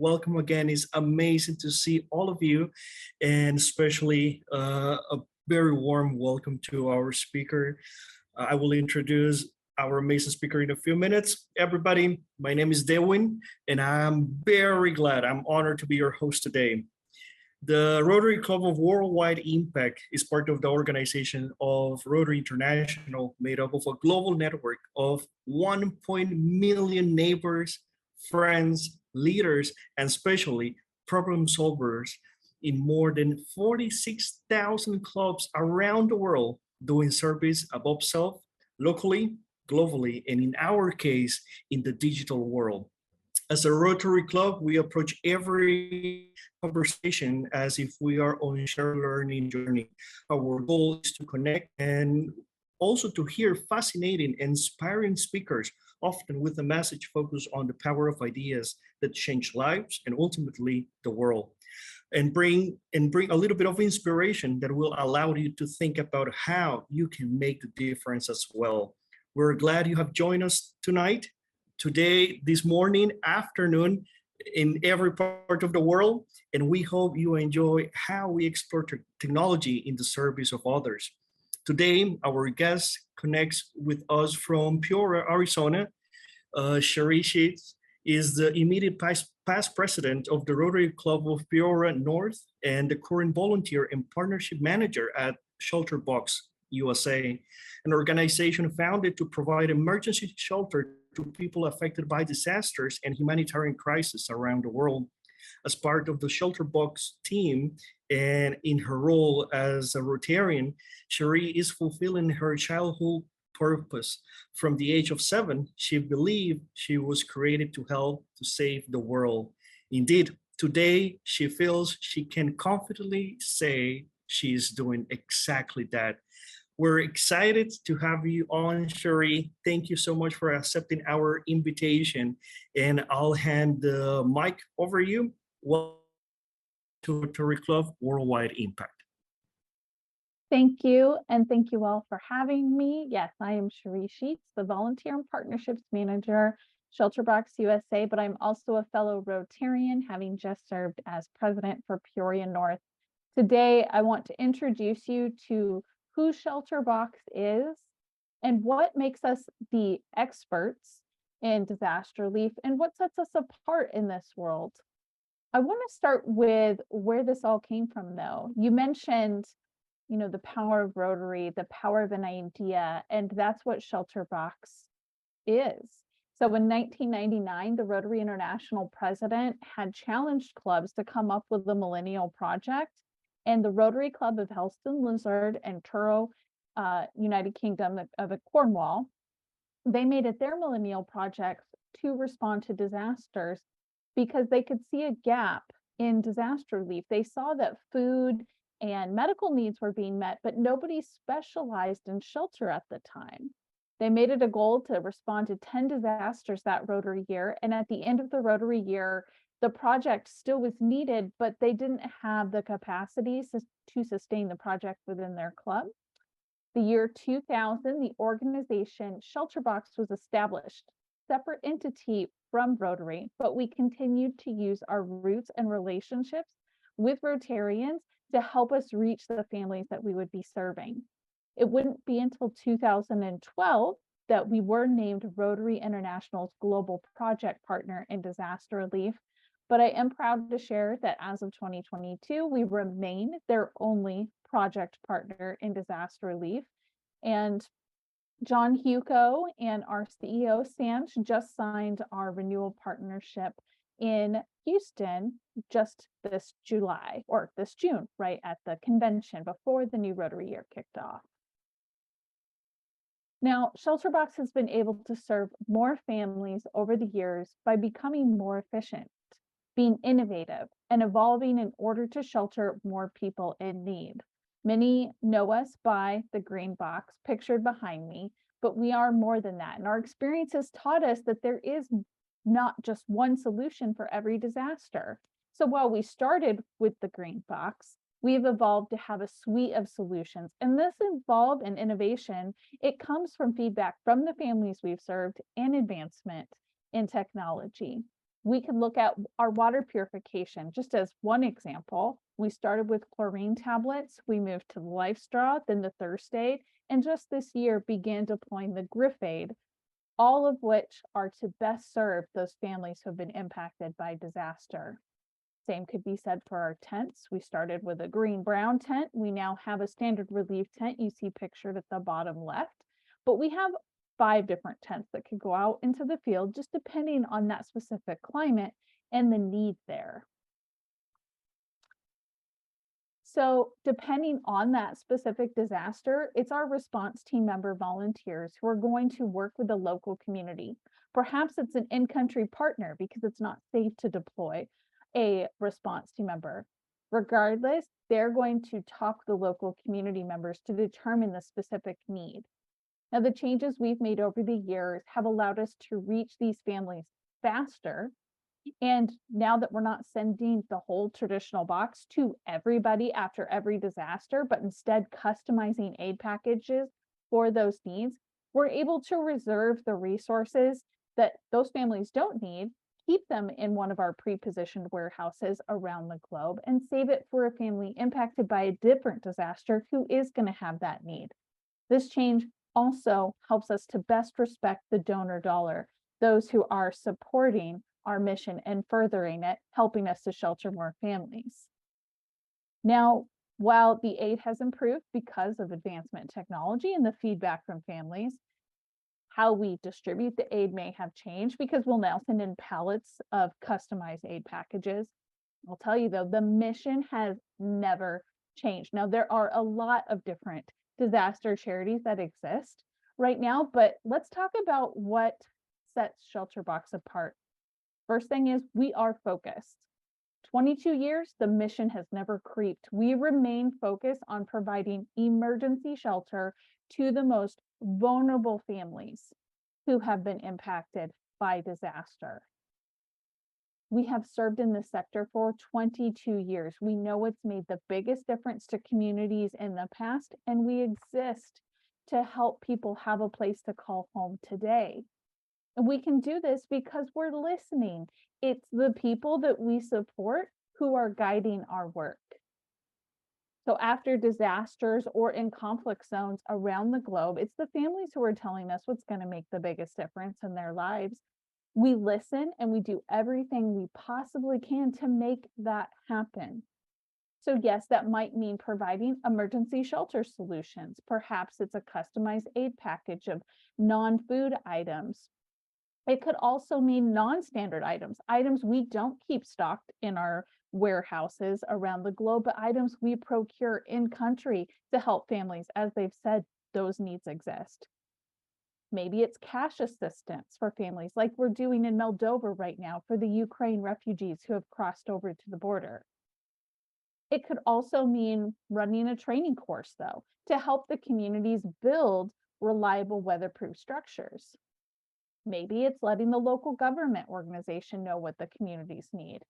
Welcome again. It's amazing to see all of you, and especially a very warm welcome to our speaker. I will introduce our amazing speaker in a few minutes. Everybody, my name is Dewin, and I'm very glad, I'm honored to be your host today. The Rotary Club of Worldwide Impact is part of the organization of Rotary International, made up of a global network of 1 million neighbors, friends, leaders, and especially problem solvers in more than 46,000 clubs around the world, doing service above self, locally, globally, and in our case, in the digital world. As a Rotary Club, we approach every conversation as if we are on a shared learning journey. Our goal is to connect and also to hear fascinating, inspiring speakers, often with a message focused on the power of ideas that change lives and ultimately the world. And bring a little bit of inspiration that will allow you to think about how you can make the difference as well. We're glad you have joined us tonight, today, this morning, afternoon, in every part of the world, and we hope you enjoy how we explore technology in the service of others. Today, our guest connects with us from Peoria, Arizona. Sharee Sheets is the immediate past president of the Rotary Club of Peoria North and the current volunteer and partnership manager at ShelterBox USA, an organization founded to provide emergency shelter to people affected by disasters and humanitarian crises around the world. As part of the ShelterBox team and in her role as a Rotarian, Sharee is fulfilling her childhood purpose. From the age of 7, she believed she was created to help to save the world. Indeed, today she feels she can confidently say she is doing exactly that. We're excited to have you on, Sharee. Thank you so much for accepting our invitation. And I'll hand the mic over to you. Welcome to Rotary Club Worldwide Impact. Thank you, and thank you all for having me. Yes, I am Sharee Sheets, the Volunteer and Partnerships Manager, ShelterBox USA, but I'm also a fellow Rotarian, having just served as president for Peoria North. Today, I want to introduce you to who ShelterBox is and what makes us the experts in disaster relief and what sets us apart in this world. I want to start with where this all came from, though. You mentioned, the power of Rotary, the power of an idea, and that's what ShelterBox is. So in 1999, the Rotary International president had challenged clubs to come up with the Millennial Project, and the Rotary Club of Helston, Lizard, and Truro, United Kingdom of Cornwall, they made it their Millennial Project to respond to disasters because they could see a gap in disaster relief. They saw that food and medical needs were being met, but nobody specialized in shelter at the time. They made it a goal to respond to 10 disasters that Rotary year, and at the end of the Rotary year, the project still was needed, but they didn't have the capacity to sustain the project within their club. The year 2000, the organization ShelterBox was established, separate entity from Rotary, but we continued to use our roots and relationships with Rotarians to help us reach the families that we would be serving. It wouldn't be until 2012 that we were named Rotary International's global project partner in disaster relief. But I am proud to share that as of 2022, we remain their only project partner in disaster relief. And John Hugo and our CEO, Sanj, just signed our renewal partnership in Houston just this July, or this June, right at the convention before the new Rotary year kicked off. Now, ShelterBox has been able to serve more families over the years by becoming more efficient, being innovative, and evolving in order to shelter more people in need. Many know us by the green box pictured behind me, but we are more than that. And our experience has taught us that there is not just one solution for every disaster. So while we started with the green box, we've evolved to have a suite of solutions. And this evolve and innovation, it comes from feedback from the families we've served and advancement in technology. We could look at our water purification, just as one example. We started with chlorine tablets, we moved to the Life Straw, then the Thirst Aid, and just this year began deploying the Grip Aid, all of which are to best serve those families who have been impacted by disaster. Same could be said for our tents. We started with a green-brown tent. We now have a standard relief tent you see pictured at the bottom left, but we have 5 different tents that could go out into the field, just depending on that specific climate and the need there. So depending on that specific disaster, it's our response team member volunteers who are going to work with the local community. Perhaps it's an in-country partner because it's not safe to deploy a response team member. Regardless, they're going to talk to the local community members to determine the specific need. Now, the changes we've made over the years have allowed us to reach these families faster. And now that we're not sending the whole traditional box to everybody after every disaster, but instead customizing aid packages for those needs, we're able to reserve the resources that those families don't need, keep them in one of our pre-positioned warehouses around the globe, and save it for a family impacted by a different disaster who is going to have that need. This change also helps us to best respect the donor dollar, those who are supporting our mission and furthering it, helping us to shelter more families. Now, while the aid has improved because of advancement in technology and the feedback from families, how we distribute the aid may have changed because we'll now send in pallets of customized aid packages. I'll tell you though, the mission has never changed. Now, there are a lot of different disaster charities that exist right now, but let's talk about what sets ShelterBox apart. First thing is we are focused. 22 years, the mission has never creeped. We remain focused on providing emergency shelter to the most vulnerable families who have been impacted by disaster. We have served in this sector for 22 years. We know it's made the biggest difference to communities in the past, and we exist to help people have a place to call home today. And we can do this because we're listening. It's the people that we support who are guiding our work. So after disasters or in conflict zones around the globe, it's the families who are telling us what's going to make the biggest difference in their lives. We listen and we do everything we possibly can to make that happen. So yes, that might mean providing emergency shelter solutions. Perhaps it's a customized aid package of non-food items. It could also mean non-standard items, items we don't keep stocked in our warehouses around the globe, but items we procure in country to help families. As they've said, those needs exist. Maybe it's cash assistance for families like we're doing in Moldova right now for the Ukraine refugees who have crossed over to the border. It could also mean running a training course, though, to help the communities build reliable weatherproof structures. Maybe it's letting the local government organization know what the communities need.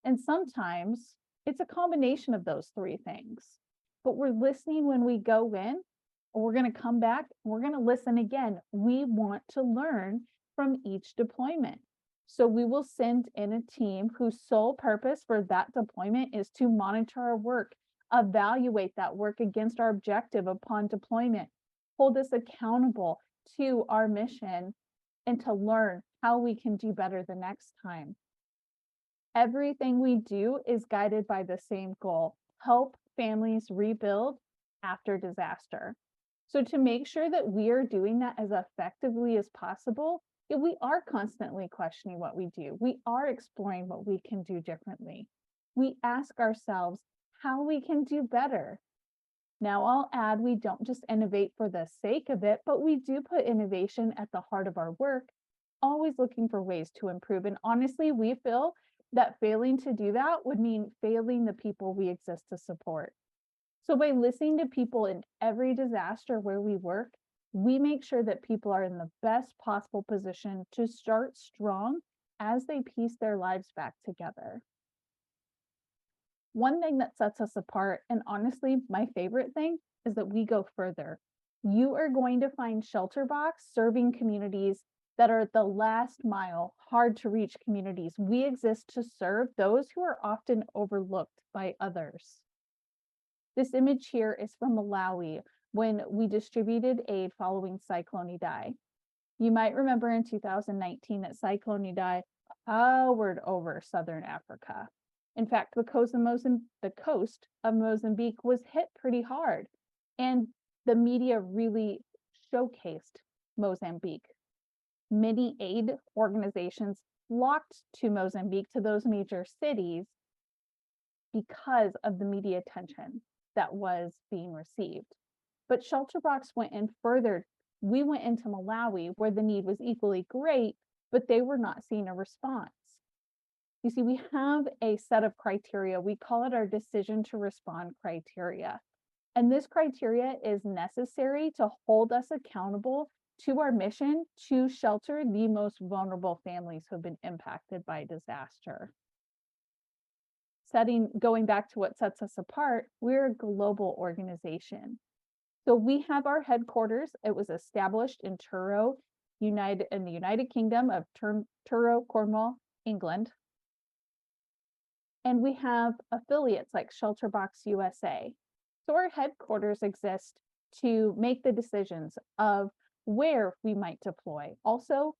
And sometimes it's a combination of those 3 things. But we're listening when we go in, and we're going to come back, and we're going to listen again. We want to learn from each deployment. So we will send in a team whose sole purpose for that deployment is to monitor our work, evaluate that work against our objective upon deployment, hold us accountable to our mission, and to learn how we can do better the next time. Everything we do is guided by the same goal: help families rebuild after disaster. So to make sure that we are doing that as effectively as possible, we are constantly questioning what we do. We are exploring what we can do differently. We ask ourselves how we can do better. Now, I'll add, we don't just innovate for the sake of it, but we do put innovation at the heart of our work, always looking for ways to improve. And honestly, we feel that failing to do that would mean failing the people we exist to support. So by listening to people in every disaster where we work, we make sure that people are in the best possible position to start strong as they piece their lives back together. One thing that sets us apart, and honestly, my favorite thing, is that we go further. You are going to find ShelterBox serving communities that are the last mile, hard to reach communities. We exist to serve those who are often overlooked by others. This image here is from Malawi when we distributed aid following Cyclone Idai. You might remember in 2019 that Cyclone Idai powered over southern Africa. In fact, the coast of Mozambique was hit pretty hard, and the media really showcased Mozambique. Many aid organizations flocked to Mozambique, to those major cities, because of the media attention that was being received. But ShelterBox went in further. We went into Malawi, where the need was equally great, but they were not seeing a response. You see, we have a set of criteria. We call it our decision to respond criteria. And this criteria is necessary to hold us accountable to our mission to shelter the most vulnerable families who have been impacted by disaster. Going back to what sets us apart, we're a global organization. So we have our headquarters. It was established in Truro, in the United Kingdom of Truro, Cornwall, England. And we have affiliates like ShelterBox USA. So our headquarters exist to make the decisions of where we might deploy. Also,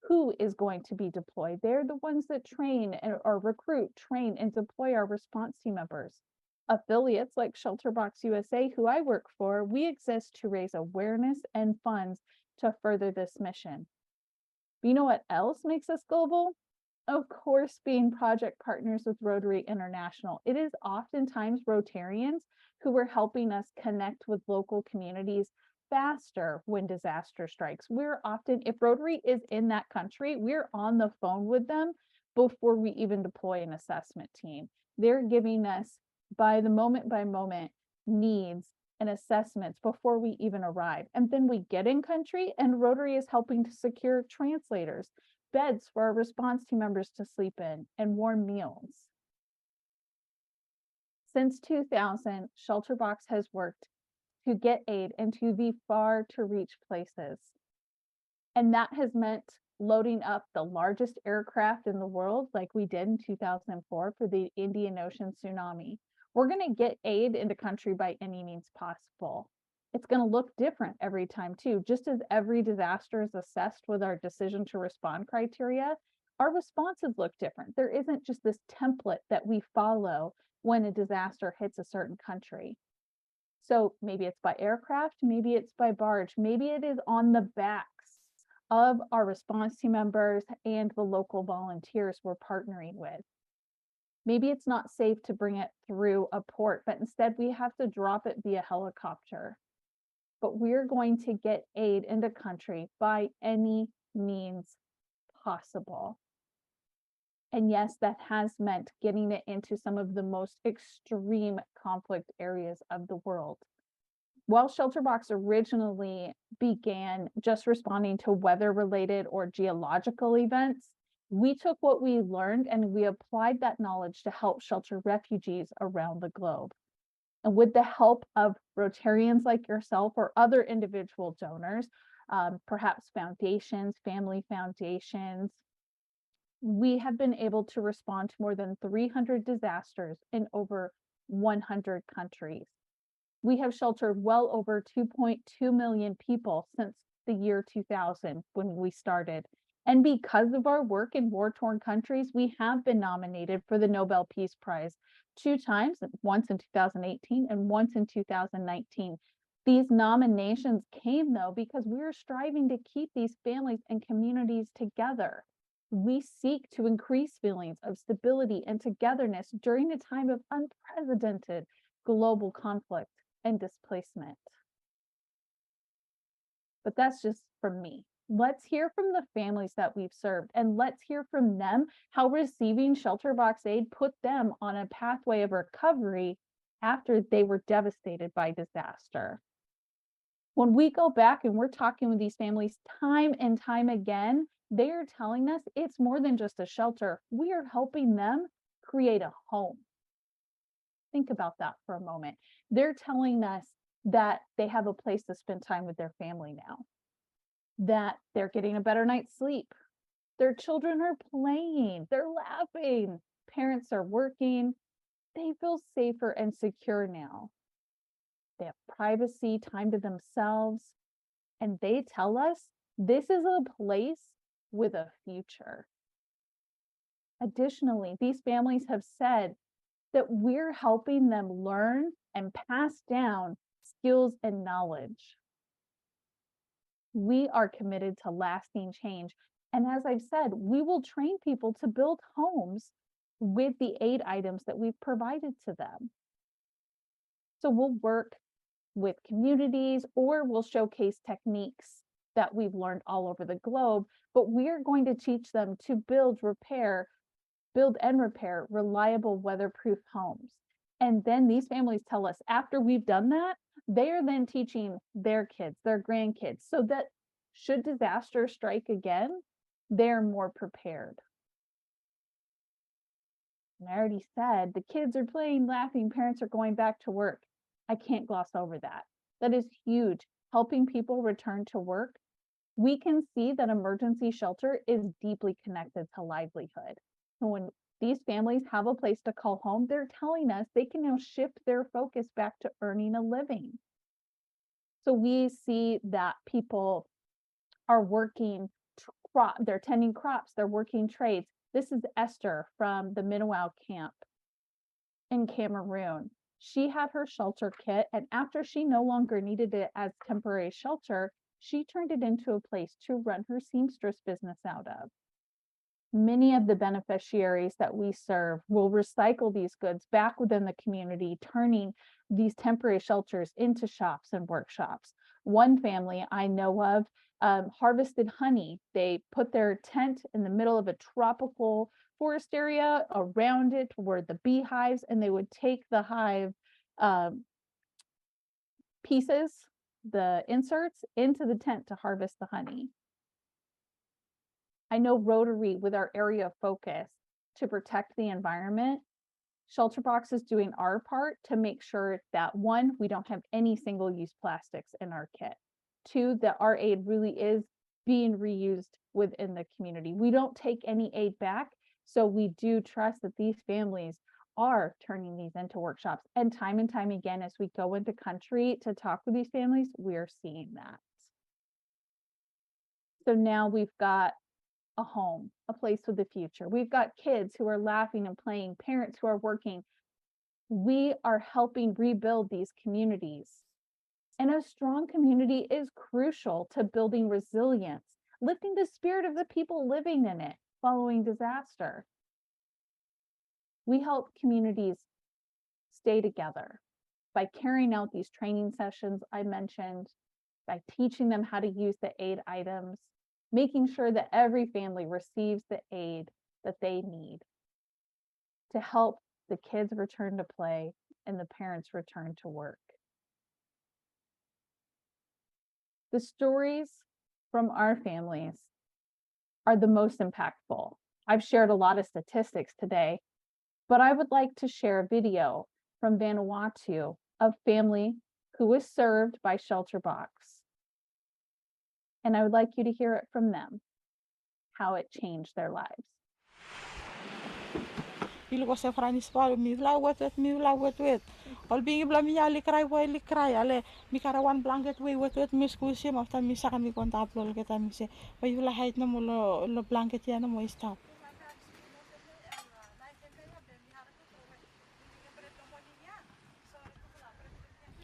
who is going to be deployed. They're the ones that train or recruit, train, and deploy our response team members. Affiliates like ShelterBox USA, who I work for, we exist to raise awareness and funds to further this mission. But you know what else makes us global? Of course, being project partners with Rotary International. It is oftentimes Rotarians who are helping us connect with local communities faster when disaster strikes. We're often, if Rotary is in that country, we're on the phone with them before we even deploy an assessment team. They're giving us by moment needs and assessments before we even arrive. And then we get in country and Rotary is helping to secure translators, beds for our response team members to sleep in, and warm meals. Since 2000, ShelterBox has worked to get aid into the far to reach places. And that has meant loading up the largest aircraft in the world, like we did in 2004 for the Indian Ocean tsunami. We're going to get aid into country by any means possible. It's going to look different every time too. Just as every disaster is assessed with our decision to respond criteria, our responses look different. There isn't just this template that we follow when a disaster hits a certain country. So maybe it's by aircraft, maybe it's by barge, maybe it is on the backs of our response team members and the local volunteers we're partnering with. Maybe it's not safe to bring it through a port, but instead we have to drop it via helicopter. But we're going to get aid into country by any means possible. And yes, that has meant getting it into some of the most extreme conflict areas of the world. While ShelterBox originally began just responding to weather-related or geological events, we took what we learned and we applied that knowledge to help shelter refugees around the globe. And with the help of Rotarians like yourself or other individual donors, perhaps foundations, family foundations, we have been able to respond to more than 300 disasters in over 100 countries. We have sheltered well over 2.2 million people since the year 2000 when we started. And because of our work in war-torn countries, we have been nominated for the Nobel Peace Prize 2 times, once in 2018 and once in 2019. These nominations came though because we are striving to keep these families and communities together. We seek to increase feelings of stability and togetherness during a time of unprecedented global conflict and displacement. But that's just from me. Let's hear from the families that we've served, and let's hear from them how receiving ShelterBox aid put them on a pathway of recovery after they were devastated by disaster. When we go back and we're talking with these families time and time again, they are telling us it's more than just a shelter. We are helping them create a home. Think about that for a moment. They're telling us that they have a place to spend time with their family now. that they're getting a better night's sleep. Their children are playing, they're laughing, parents are working, they feel safer and secure now. They have privacy, time to themselves, and they tell us this is a place with a future. Additionally, these families have said that we're helping them learn and pass down skills and knowledge. We are committed to lasting change. And as I've said, we will train people to build homes with the aid items that we've provided to them. So we'll work with communities or we'll showcase techniques that we've learned all over the globe, but we're going to teach them to build and repair reliable weatherproof homes. And then these families tell us after we've done that, they are then teaching their kids, their grandkids, so that should disaster strike again, they're more prepared. And I already said the kids are playing, laughing, parents are going back to work. I can't gloss over that. That is huge. Helping people return to work. We can see that emergency shelter is deeply connected to livelihood. So when these families have a place to call home, they're telling us they can now shift their focus back to earning a living. So we see that people are working, they're tending crops, they're working trades. This is Esther from the Minawao camp in Cameroon. She had her shelter kit, and after she no longer needed it as temporary shelter, she turned it into a place to run her seamstress business out of. Many of the beneficiaries that we serve will recycle these goods back within the community, turning these temporary shelters into shops and workshops. One family I know of harvested honey. They put their tent in the middle of a tropical forest area. Around it were the beehives, and they would take the hive pieces, the inserts, into the tent to harvest the honey. I know Rotary, with our area of focus to protect the environment, ShelterBox is doing our part to make sure that one, we don't have any single-use plastics in our kit. Two, that our aid really is being reused within the community. We don't take any aid back, so we do trust that these families are turning these into workshops. And time again, as we go into country to talk with these families, we're seeing that. So now we've got a home, a place with the future. We've got kids who are laughing and playing, parents who are working. We are helping rebuild these communities. And a strong community is crucial to building resilience, lifting the spirit of the people living in it following disaster. We help communities stay together by carrying out these training sessions I mentioned, by teaching them how to use the aid items, making sure that every family receives the aid that they need to help the kids return to play and the parents return to work. The stories from our families are the most impactful. I've shared a lot of statistics today, but I would like to share a video from Vanuatu, a family who was served by ShelterBox. And I would like you to hear it from them, how it changed their lives. Pilo ko sa franis pa mi vla wet all being bla mi ali cry ale mi karawan blanket we wet mi skusi after mi saka mi konta upload kita mi se pa vla height na mo lo blanket ya na mo stop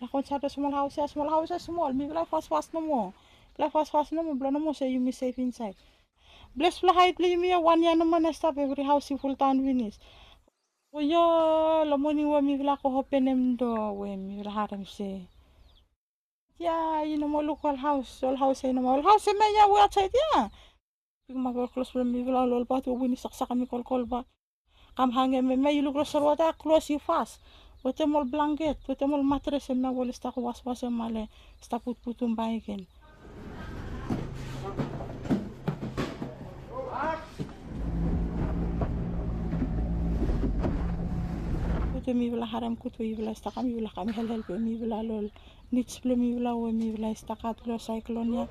la kon sa small house small mi vla fast no mo bla no mo say you mi safe inside bless fla height bla mi ya one ya no man stop every house full town finish. Yo, lo moni wa mi vla ko hopenem do we mi vla haram se. Ya, you know mo local house, all house ay no all house me ya we outside ya. Pig ma ko close from mi vla lol pa to wini saksak mi kol ba. Kam hange me you look close close you fast. Wote mol blanket, wote mol mattress me wol sta ko was male sta putum ba again. Mi vla haram kutu mi vla sta kami vla kami help mi vla lol nits mi vla we mi vla sta kat lo cyclone ya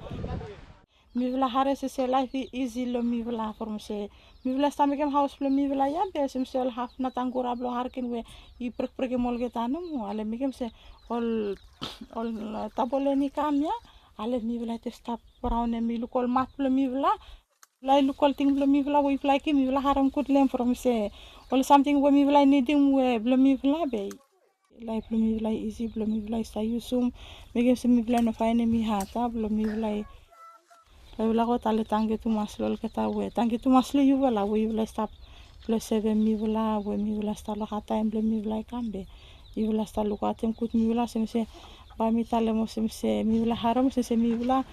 mi vila hare se life easy lo mi vila form se mi vila sta mekem house lo mi vila ya be se mse haf na tangura blo harkin we I prek mol getanu mo ale mekem se ol tabole ni kamya ale mi vila te sta brown e mi lukol mat lo mi vila lai lukol ting lo mi vila we fly ki mi vila haram kut lem from se ol something we mi vila needing we lo mi vila be life lo mi vila easy lo mi vila sta yusum mekem se mi vila no fine mi hata lo mi vila Laula ko tale tangi tu maslo kata we tangi tu maslo yu wala we wala stop plus 7 mi wala we mi wala sta lo hata emble mi wala kambe yu wala sta lo katem kut mi wala se ba mi tale mo se mi wala haram se mi wala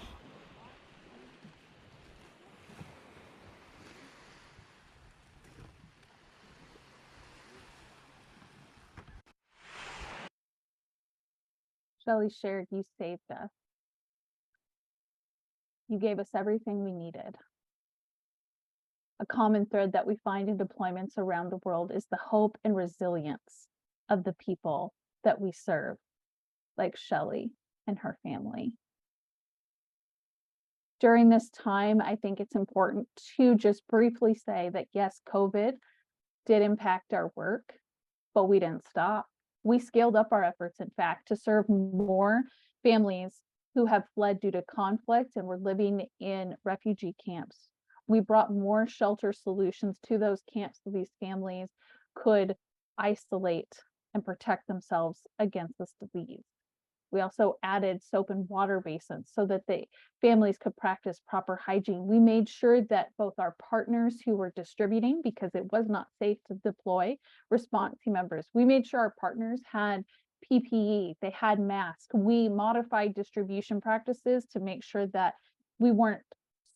Shelly shared, you saved us. You gave us everything we needed. A common thread that we find in deployments around the world is the hope and resilience of the people that we serve, like Shelly and her family. During this time, I think it's important to just briefly say that yes, COVID did impact our work, but we didn't stop. We scaled up our efforts, in fact, to serve more families who have fled due to conflict and were living in refugee camps. We brought more shelter solutions to those camps so these families could isolate and protect themselves against this disease. We also added soap and water basins so that the families could practice proper hygiene. We made sure that both our partners who were distributing, because it was not safe to deploy response team members, we made sure our partners had PPE, they had masks. We modified distribution practices to make sure that we weren't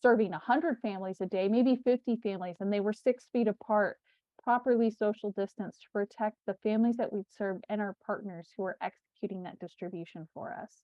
serving 100 families a day, maybe 50 families, and they were 6 feet apart, properly social distanced to protect the families that we'd served and our partners who were executing that distribution for us.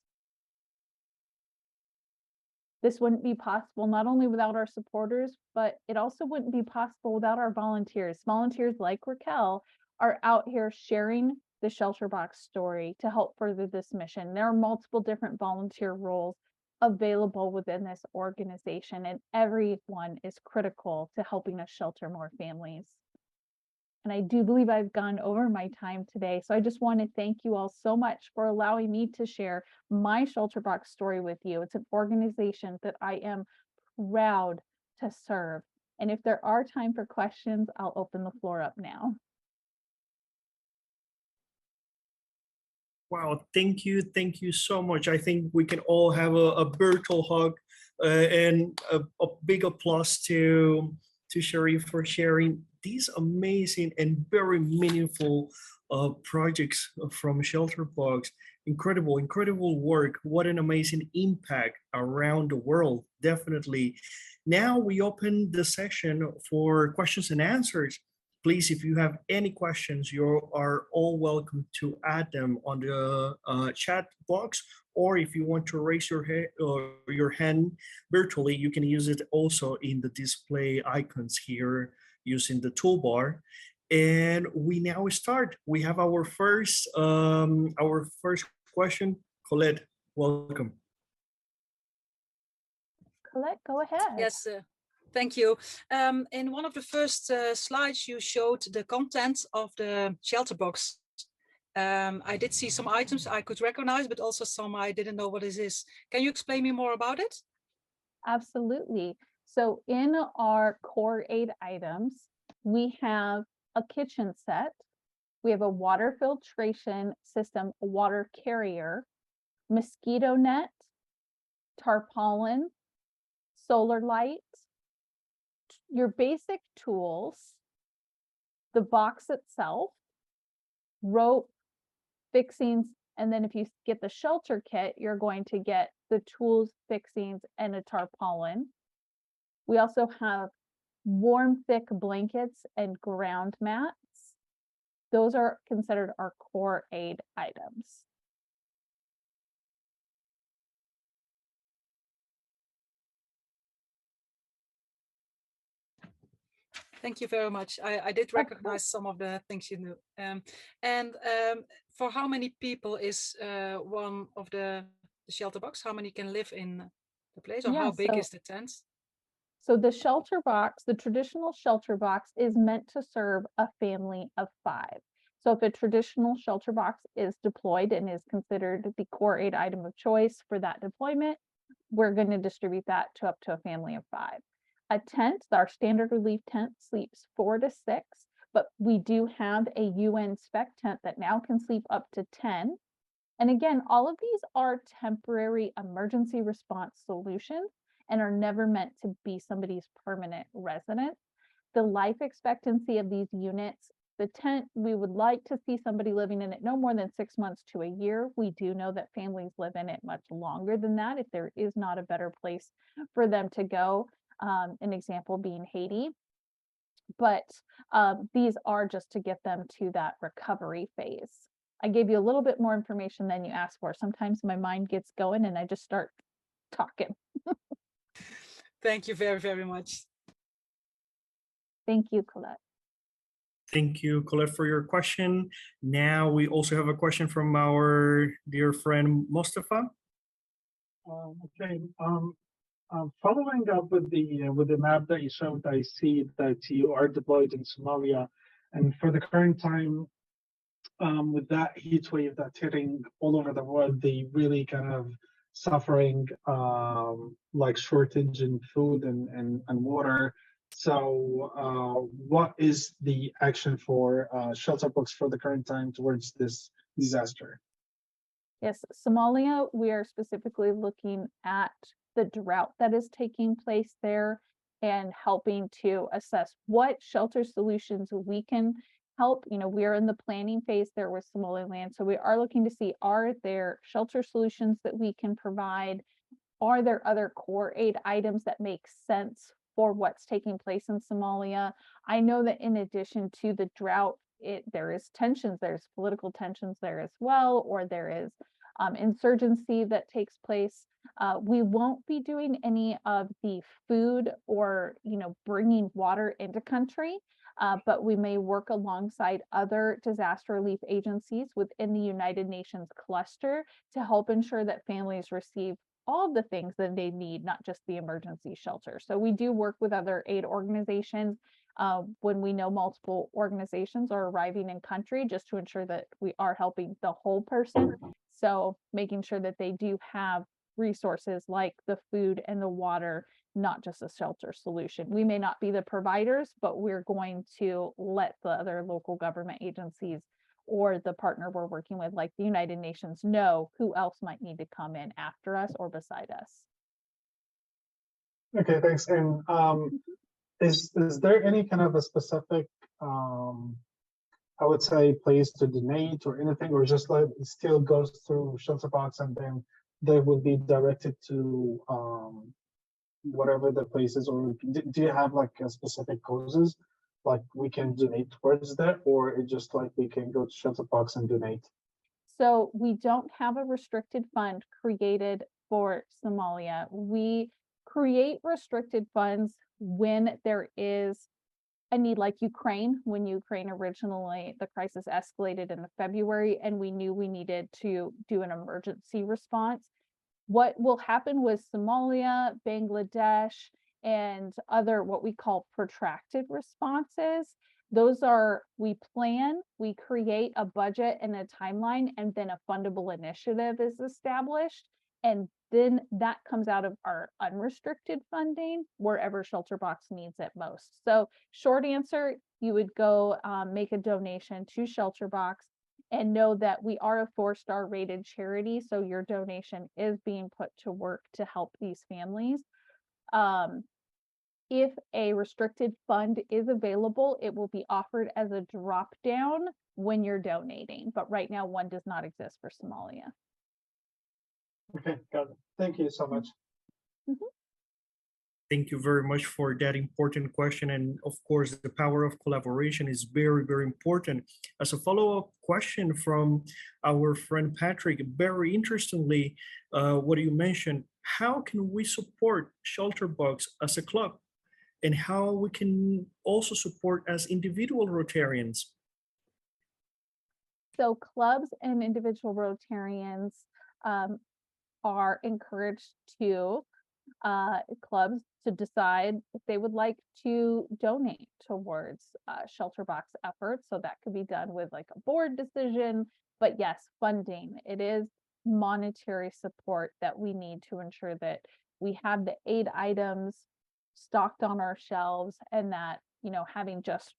This wouldn't be possible not only without our supporters, but it also wouldn't be possible without our volunteers. Volunteers like Raquel are out here sharing the ShelterBox story to help further this mission. There are multiple different volunteer roles available within this organization, and everyone is critical to helping us shelter more families. And I do believe I've gone over my time today. So I just want to thank you all so much for allowing me to share my ShelterBox story with you. It's an organization that I am proud to serve. And if there are time for questions, I'll open the floor up now. Wow, thank you so much. I think we can all have a virtual hug and a big applause to Sharee for sharing these amazing and very meaningful projects from ShelterBox. Incredible work. What an amazing impact around the world, definitely. Now we open the session for questions and answers. Please, if you have any questions, you are all welcome to add them on the chat box, or if you want to raise your hand virtually, you can use it also in the display icons here using the toolbar. And we now start. We have our first question. Colette, welcome. Colette, go ahead. Yes, thank you. In one of the first slides, you showed the content of the ShelterBox. I did see some items I could recognize, but also some I didn't know what this is. Can you explain me more about it? Absolutely. So in our core 8 items, we have a kitchen set. We have a water filtration system, a water carrier, mosquito net, tarpaulin, solar light, your basic tools, the box itself, rope, fixings, and then if you get the shelter kit, you're going to get the tools, fixings, and a tarpaulin. We also have warm, thick blankets and ground mats. Those are considered our core aid items. Thank you very much. I did recognize some of the things you knew. For how many people is one of the ShelterBox? How many can live in the place, or Yeah, how big so is the tent? So the shelter box, the traditional shelter box is meant to serve a family of 5. So if a traditional shelter box is deployed and is considered the core aid item of choice for that deployment, we're going to distribute that to up to a family of 5. A tent, our standard relief tent, sleeps 4 to 6, but we do have a UN spec tent that now can sleep up to 10. And again, all of these are temporary emergency response solutions and are never meant to be somebody's permanent residence. The life expectancy of these units, the tent, we would like to see somebody living in it no more than 6 months to a year. We do know that families live in it much longer than that if there is not a better place for them to go. An example being Haiti. But these are just to get them to that recovery phase. I gave you a little bit more information than you asked for. Sometimes my mind gets going and I just start talking. Thank you very, very much. Thank you, Colette. Thank you, Colette, for your question. Now we also have a question from our dear friend Mustafa. Okay. Following up with the map that you showed, I see that you are deployed in Somalia, and for the current time, with that heat wave that's hitting all over the world, they really kind of suffering like shortage in food and water. So, what is the action for ShelterBox for the current time towards this disaster? Yes, Somalia, we are specifically looking at the drought that is taking place there and helping to assess what shelter solutions we can help. You know, we are in the planning phase there with Somaliland. So we are looking to see, are there shelter solutions that we can provide? Are there other core aid items that make sense for what's taking place in Somalia? I know that in addition to the drought, there is tensions, there's political tensions there as well, or there is insurgency that takes place. We won't be doing any of the food or, bringing water into country, but we may work alongside other disaster relief agencies within the United Nations cluster to help ensure that families receive all of the things that they need, not just the emergency shelter. So we do work with other aid organizations when we know multiple organizations are arriving in country, just to ensure that we are helping the whole person. So making sure that they do have resources like the food and the water, not just a shelter solution. We may not be the providers, but we're going to let the other local government agencies or the partner we're working with, like the United Nations, know who else might need to come in after us or beside us. Okay, thanks. And is there any kind of a specific, I would say, place to donate or anything, or just like it still goes through ShelterBox and then they will be directed to whatever the place is, or do you have like a specific causes like we can donate towards that, or it just like we can go to ShelterBox and donate? So we don't have a restricted fund created for Somalia. We create restricted funds when there is a need, like Ukraine. When Ukraine originally, the crisis escalated in February and we knew we needed to do an emergency response. What will happen with Somalia, Bangladesh, and other what we call protracted responses, those are, we plan, we create a budget and a timeline, and then a fundable initiative is established. And then that comes out of our unrestricted funding wherever ShelterBox needs it most. So short answer, you would go make a donation to ShelterBox and know that we are a 4-star rated charity. So your donation is being put to work to help these families. If a restricted fund is available, it will be offered as a drop down when you're donating. But right now, one does not exist for Somalia. Okay, got it. Thank you so much. Thank you very much for that important question. And of course, the power of collaboration is very, very important. As a follow-up question from our friend Patrick, very interestingly, what you mentioned, how can we support ShelterBox as a club? And how we can also support as individual Rotarians? So clubs and individual Rotarians are encouraged to clubs to decide if they would like to donate towards ShelterBox efforts. So that could be done with like a board decision. But yes, funding. It is monetary support that we need to ensure that we have the aid items stocked on our shelves, and that, having just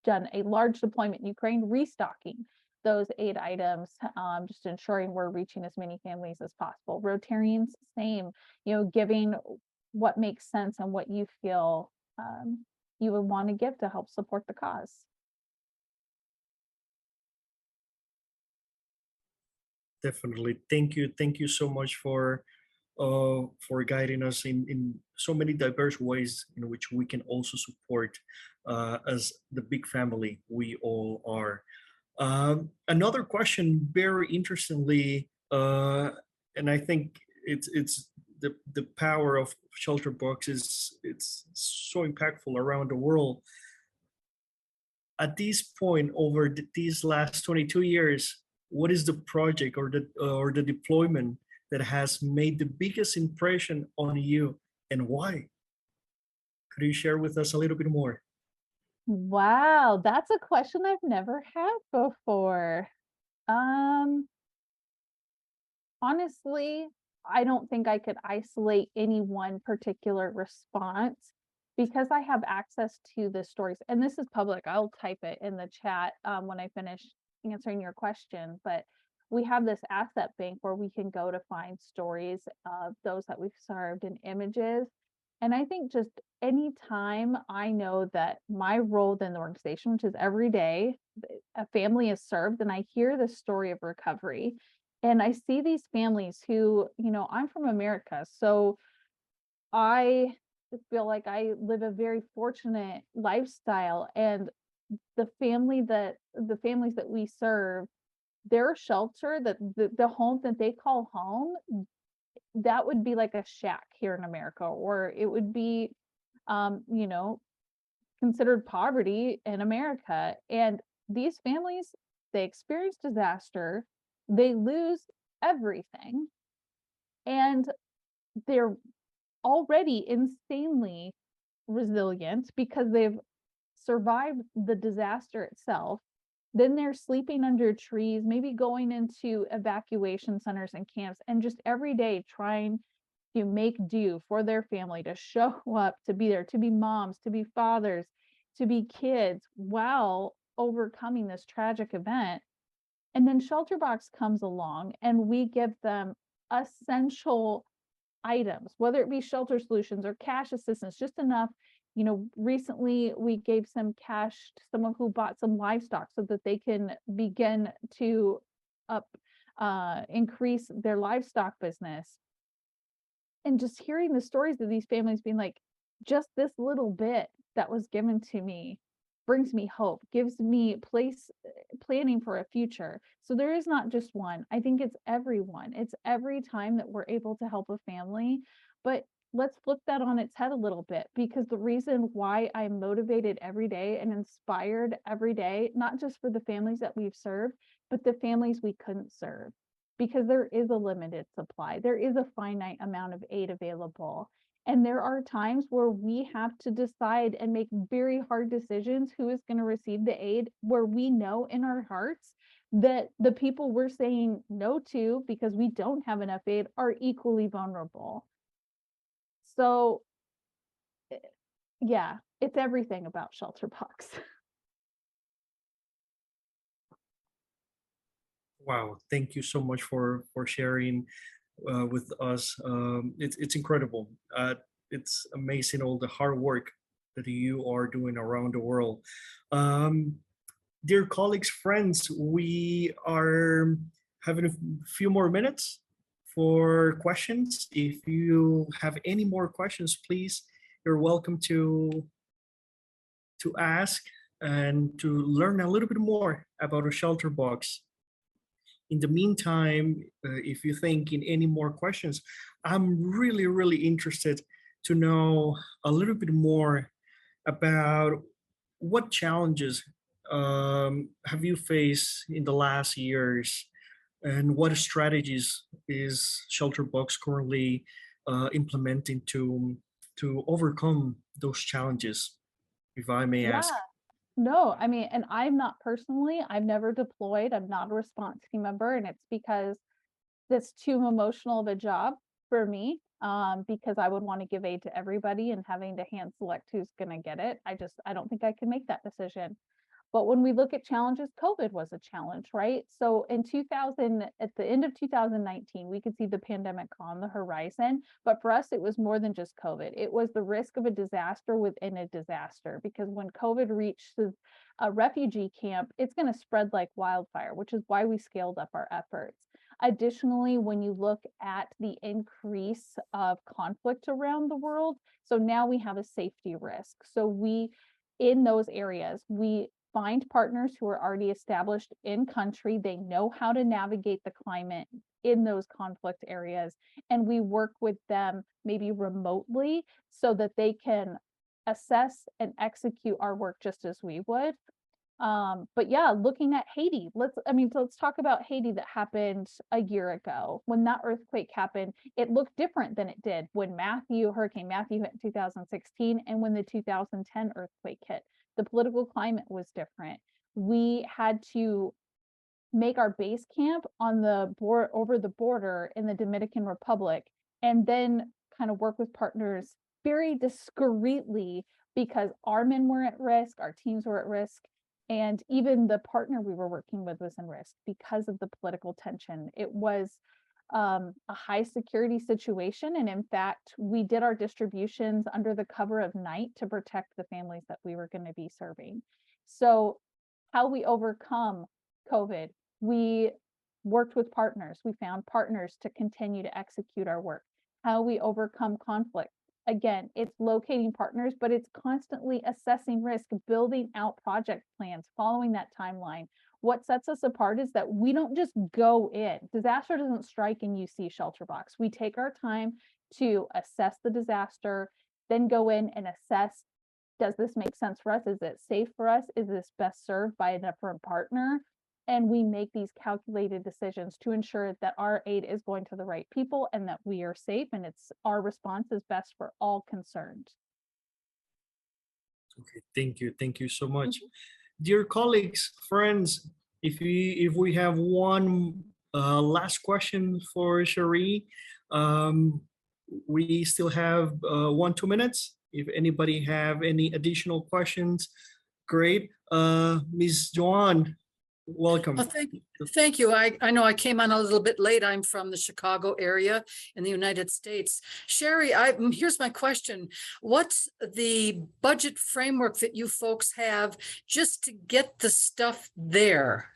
done a large deployment in Ukraine, restocking those aid items, just ensuring we're reaching as many families as possible. Rotarians, same, giving what makes sense and what you feel you would want to give to help support the cause. Definitely. Thank you so much for guiding us in so many diverse ways in which we can also support as the big family we all are. Another question, very interestingly, and I think it's the power of ShelterBox it's so impactful around the world. At this point, over these last 22 years, what is the project or the deployment that has made the biggest impression on you, and why? Could you share with us a little bit more? Wow, that's a question I've never had before. Honestly, I don't think I could isolate any one particular response, because I have access to the stories, and this is public. I'll type it in the chat when I finish answering your question. But we have this asset bank where we can go to find stories of those that we've served and images. And I think just anytime I know that my role within the organization, which is every day, a family is served, and I hear the story of recovery, and I see these families who, I'm from America, so I feel like I live a very fortunate lifestyle, and the families that we serve, their shelter, that the home that they call home, that would be like a shack here in America, or it would be, considered poverty in America. And these families, they experience disaster, they lose everything, and they're already insanely resilient because they've survived the disaster itself. Then they're sleeping under trees, maybe going into evacuation centers and camps, and just every day trying to make do for their family, to show up, to be there, to be moms, to be fathers, to be kids, while overcoming this tragic event. And then ShelterBox comes along and we give them essential items, whether it be shelter solutions or cash assistance, just enough. Recently we gave some cash to someone who bought some livestock so that they can begin to increase their livestock business. And just hearing the stories of these families being like, just this little bit that was given to me brings me hope, gives me planning for a future. So there is not just one. I think it's everyone. It's every time that we're able to help a family. But let's flip that on its head a little bit, because the reason why I'm motivated every day and inspired every day, not just for the families that we've served, but the families we couldn't serve, because there is a limited supply. There is a finite amount of aid available. And there are times where we have to decide and make very hard decisions who is going to receive the aid, where we know in our hearts that the people we're saying no to because we don't have enough aid are equally vulnerable. So yeah, it's everything about ShelterBox. Wow, thank you so much for sharing with us. It's incredible. It's amazing all the hard work that you are doing around the world. Dear colleagues, friends, we are having a few more minutes for questions. If you have any more questions, please, you're welcome to ask and to learn a little bit more about a ShelterBox. In the meantime, if you think in any more questions, I'm really, really interested to know a little bit more about what challenges have you faced in the last years, and what strategies is ShelterBox currently implementing to overcome those challenges, if I may ask? No, I mean, and I'm not personally, I've never deployed, I'm not a response team member, and it's because that's too emotional of a job for me, because I would want to give aid to everybody and having to hand select who's going to get it. I don't think I can make that decision. But when we look at challenges, COVID was a challenge, right? So at the end of 2019, we could see the pandemic on the horizon. But for us, it was more than just COVID. It was the risk of a disaster within a disaster, because when COVID reaches a refugee camp, it's going to spread like wildfire, which is why we scaled up our efforts. Additionally, when you look at the increase of conflict around the world, so now we have a safety risk. So in those areas, we find partners who are already established in country. They know how to navigate the climate in those conflict areas. And we work with them maybe remotely so that they can assess and execute our work just as we would. But yeah, looking at Haiti, let's talk about Haiti that happened a year ago. When that earthquake happened, it looked different than it did when Hurricane Matthew hit in 2016 and when the 2010 earthquake hit. The political climate was different. We had to make our base camp on the over the border in the Dominican Republic, and then kind of work with partners very discreetly, because our men were at risk, our teams were at risk, and even the partner we were working with was in risk because of the political tension. It was a high security situation. And in fact, we did our distributions under the cover of night to protect the families that we were going to be serving. So how we overcome COVID, we worked with partners. We found partners to continue to execute our work. How we overcome conflict. Again, it's locating partners, but it's constantly assessing risk, building out project plans, following that timeline. What sets us apart is that we don't just go in. Disaster doesn't strike and you see ShelterBox. We take our time to assess the disaster, then go in and assess, does this make sense for us? Is it safe for us? Is this best served by a different partner? And we make these calculated decisions to ensure that our aid is going to the right people and that we are safe, and our response is best for all concerned. Okay, thank you so much. Dear colleagues, friends, if we have one last question for Sharee, we still have 2 minutes. If anybody have any additional questions, great. Ms. Joanne, welcome. Thank you. I know I came on a little bit late. I'm from the Chicago area in the United States. Sharee, here's my question. What's the budget framework that you folks have just to get the stuff there?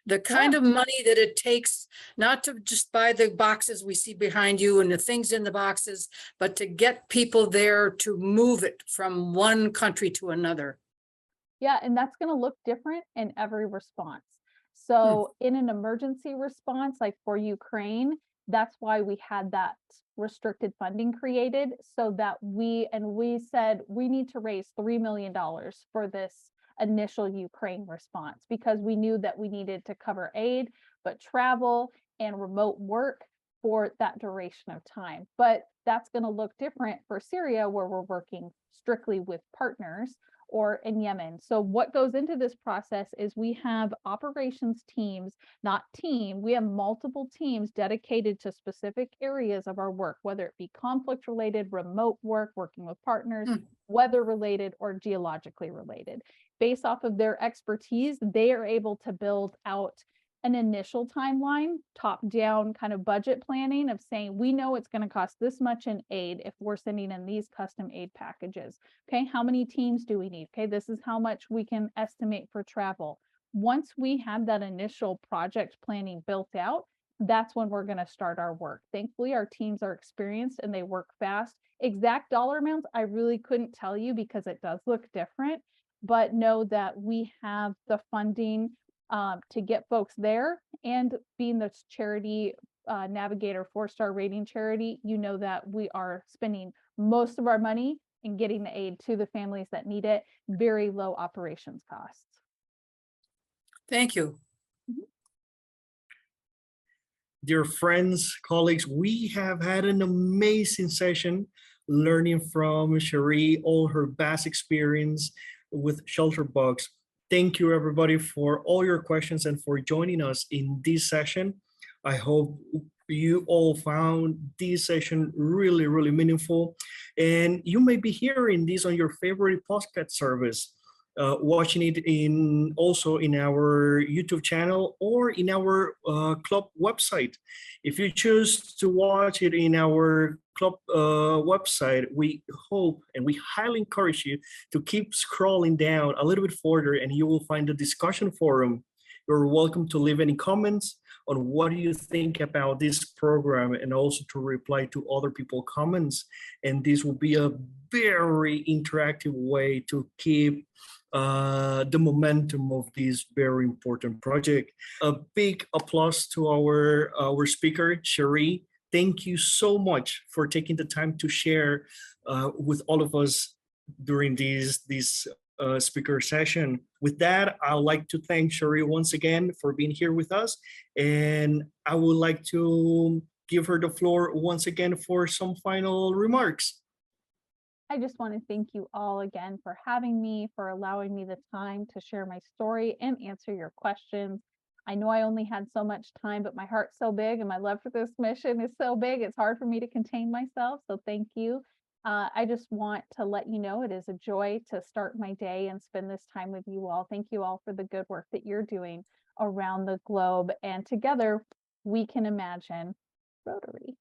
The kind of money that it takes, not to just buy the boxes we see behind you and the things in the boxes, but to get people there to move it from one country to another. Yeah, and that's going to look different in every response. So in an emergency response, like for Ukraine, that's why we had that restricted funding created, so that we said we need to raise $3 million for this initial Ukraine response, because we knew that we needed to cover aid, but travel and remote work for that duration of time. But that's going to look different for Syria, where we're working strictly with partners, or in Yemen. So what goes into this process is we have operations teams, we have multiple teams dedicated to specific areas of our work, whether it be conflict related, remote work, working with partners, weather related, or geologically related. Based off of their expertise, they are able to build out an initial timeline, top-down kind of budget planning of saying, we know it's going to cost this much in aid if we're sending in these custom aid packages. Okay, how many teams do we need? Okay, this is how much we can estimate for travel. Once we have that initial project planning built out, that's when we're going to start our work. Thankfully, our teams are experienced and they work fast. Exact dollar amounts, I really couldn't tell you because it does look different, but know that we have the funding to get folks there. And being the charity navigator 4-star rating charity, you know that we are spending most of our money in getting the aid to the families that need it, very low operations costs. Thank you. dear friends, colleagues, we have had an amazing session learning from Sharee, all her vast experience with ShelterBox. Thank you, everybody, for all your questions and for joining us in this session. I hope you all found this session really, really meaningful. And you may be hearing this on your favorite podcast service, watching it in also in our YouTube channel or in our club website. If you choose to watch it in our club website, we hope and we highly encourage you to keep scrolling down a little bit further and you will find the discussion forum. You're welcome to leave any comments on what do you think about this program and also to reply to other people's comments. And this will be a very interactive way to keep the momentum of this very important project. A big applause to our speaker, Sharee. Thank you so much for taking the time to share with all of us during this speaker session. With that, I'd like to thank Sharee once again for being here with us. And I would like to give her the floor once again for some final remarks. I just want to thank you all again for having me, for allowing me the time to share my story and answer your questions. I know I only had so much time, but my heart's so big and my love for this mission is so big, it's hard for me to contain myself. So thank you. I just want to let you know it is a joy to start my day and spend this time with you all. Thank you all for the good work that you're doing around the globe. And together we can imagine Rotary.